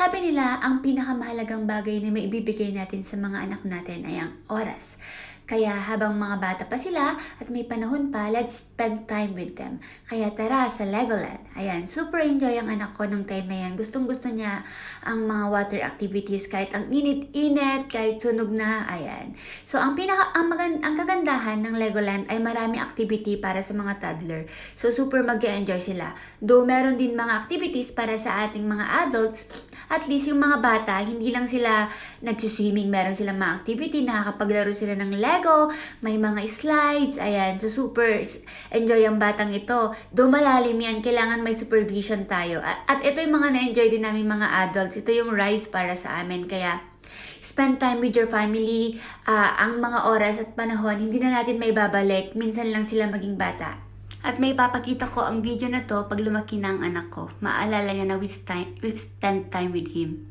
Sabi nila, ang pinakamahalagang bagay na maibibigay natin sa mga anak natin ay ang oras. Kaya habang mga bata pa sila at may panahon pa, let's spend time with them. Kaya tara sa Legoland. Ayan, super enjoy ang anak ko nung time na yan. Gustong-gusto niya ang mga water activities kahit ang init-init, kahit sunog na. Ayan. So ang kagandahan ng Legoland ay marami activity para sa mga toddler. So super mag-enjoy sila. Though meron din mga activities para sa ating mga adults, at least yung mga bata, hindi lang sila nag-swimming, meron silang mga activity, nakakapaglaro sila ng Lego, may mga slides, ayan. So super enjoy ang batang ito. Though malalim yan, kailangan may supervision tayo. At ito yung mga na-enjoy din namin mga adults. Ito yung rides para sa amin. Kaya spend time with your family. Ang mga oras at panahon, hindi na natin may babalik. Minsan lang sila maging bata. At may papakita ko ang video na to pag lumaki na ang anak ko. Maalala niya na we spend time with him.